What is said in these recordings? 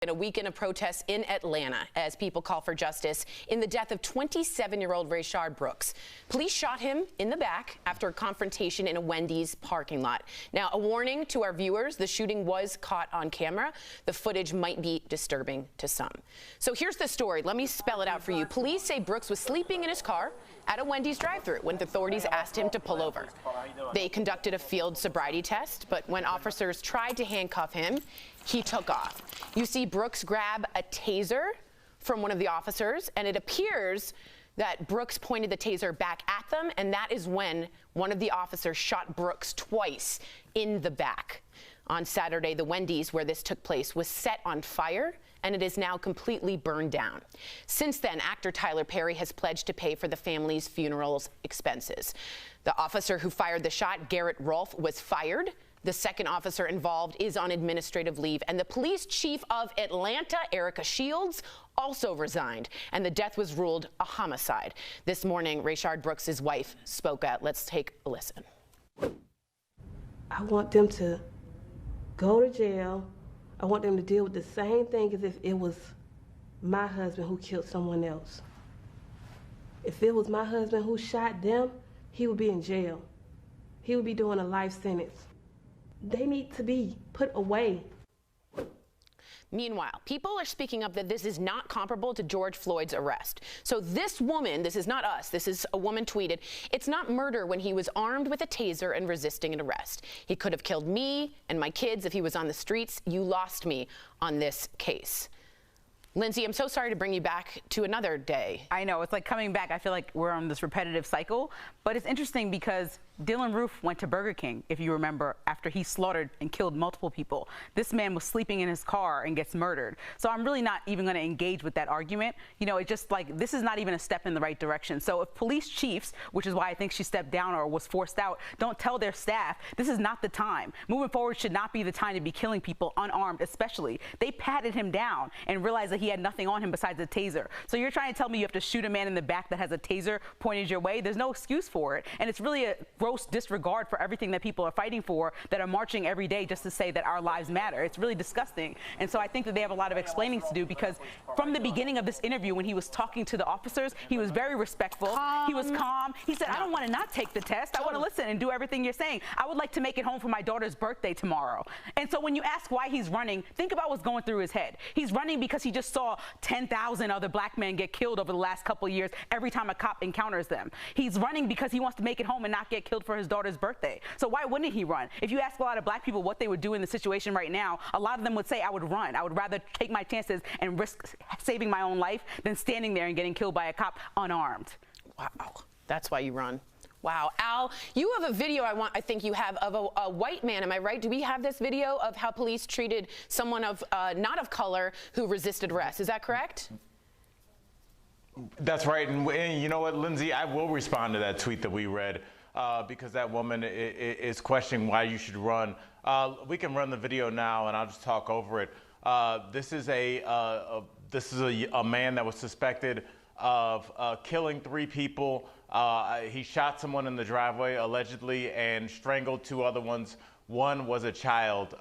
In a weekend of protests in Atlanta as people call for justice in the death of 27-year-old Rayshard Brooks. Police shot him in the back after a confrontation in a Wendy's parking lot. Now, a warning to our viewers, the shooting was caught on camera. The footage might be disturbing to some. So here's the story. Let me spell it out for you. Police say Brooks was sleeping in his car at a Wendy's drive-thru when the authorities asked him to pull over. They conducted a field sobriety test, but when officers tried to handcuff him, he took off. You see Brooks grab a taser from one of the officers, and it appears that Brooks pointed the taser back at them, and that is when one of the officers shot Brooks twice in the back. On Saturday, the Wendy's where this took place was set on fire, and it is now completely burned down. Since then, actor Tyler Perry has pledged to pay for the family's funeral's expenses. The officer who fired the shot, Garrett Rolfe, was fired. The second officer involved is on administrative leave, and the police chief of Atlanta, Erica Shields, also resigned, and the death was ruled a homicide. This morning, Rayshard Brooks' wife spoke out. Let's take a listen. I want them to go to jail. I want them to deal with the same thing as if it was my husband who killed someone else. If it was my husband who shot them, he would be in jail. He would be doing a life sentence. They need to be put away. Meanwhile, people are speaking up that this is not comparable to George Floyd's arrest. So this woman, this is not us, this is a woman tweeted, "It's not murder when he was armed with a taser and resisting an arrest. He could have killed me and my kids if he was on the streets. You lost me on this case." Lindsay, I'm so sorry to bring you back to another day. I know, it's like coming back. I feel like we're on this repetitive cycle, but it's interesting because Dylan Roof went to Burger King, if you remember, after he slaughtered and killed multiple people. This man was sleeping in his car and gets murdered. So I'm really not even going to engage with that argument. You know, it's just like, this is not even a step in the right direction. So if police chiefs, which is why I think she stepped down or was forced out, don't tell their staff, this is not the time. Moving forward should not be the time to be killing people unarmed, especially. They patted him down and realized that he had nothing on him besides a taser. So you're trying to tell me you have to shoot a man in the back that has a taser pointed your way? There's no excuse for it. And it's really a gross disregard for everything that people are fighting for, that are marching every day just to say that our lives matter. It's really disgusting. And so I think that they have a lot of explaining to do, because from the beginning of this interview, when he was talking to the officers, he was very respectful. He was calm. He said, I don't want to not take the test. I want to listen and do everything you're saying. I would like to make it home for my daughter's birthday tomorrow. And so when you ask why he's running, think about what's going through his head. He's running because he just saw 10,000 other black men get killed over the last couple of years every time a cop encounters them. He's running because he wants to make it home and not get killed for his daughter's birthday. So why wouldn't he run? If you ask a lot of black people what they would do in the situation right now, a lot of them would say, I would run. I would rather take my chances and risk saving my own life than standing there and getting killed by a cop unarmed. Wow, that's why you run. Wow. Al, you have a video I think you have of a white man, am I right? Do we have this video of how police treated someone of not of color who resisted arrest? Is that correct? That's right. And you know what, Lindsay, I will respond to that tweet that we read because that woman is questioning why you should run. We can run the video now, and I'll just talk over it. This is a man that was suspected of killing 3 people. He shot someone in the driveway, allegedly, and strangled 2 other ones. One was a child.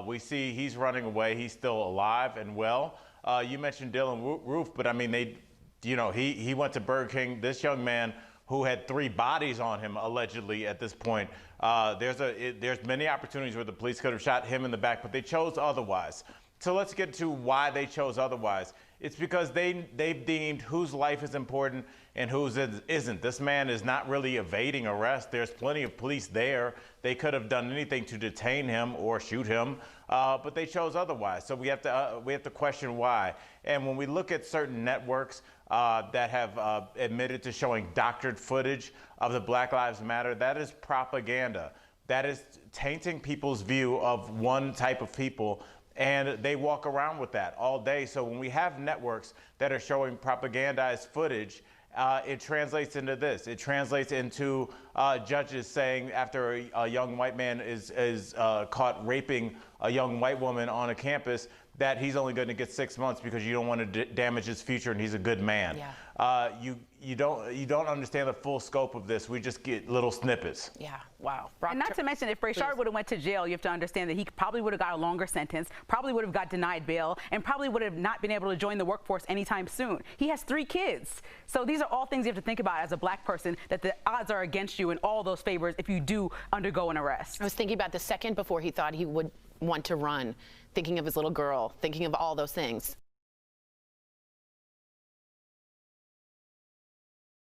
We see he's running away. He's still alive and well. You mentioned Dylan Roof, but I mean, he went to Burger King. This young man who had 3 bodies on him, allegedly, at this point. There's many opportunities where the police could have shot him in the back, but they chose otherwise. So let's get to why they chose otherwise. It's because they've deemed whose life is important and whose isn't. This man is not really evading arrest. There's plenty of police there. They could have done anything to detain him or shoot him, but they chose otherwise. So we have to question why. And when we look at certain networks that have admitted to showing doctored footage of the Black Lives Matter, that is propaganda. That is tainting people's view of one type of people. And they walk around with that all day. So when we have networks that are showing propagandized footage, it translates into this. It translates into judges saying after a young white man is caught raping a young white woman on a campus, that he's only going to get 6 months because you don't want to damage his future and he's a good man. Yeah. You don't understand the full scope of this. We just get little snippets. Yeah, wow. And not to mention, if Rayshard would have went to jail, you have to understand that he probably would have got a longer sentence, probably would have got denied bail, and probably would have not been able to join the workforce anytime soon. He has 3 kids. So these are all things you have to think about as a black person, that the odds are against you in all those favors if you do undergo an arrest. I was thinking about the second before he thought he would want to run, thinking of his little girl, thinking of all those things.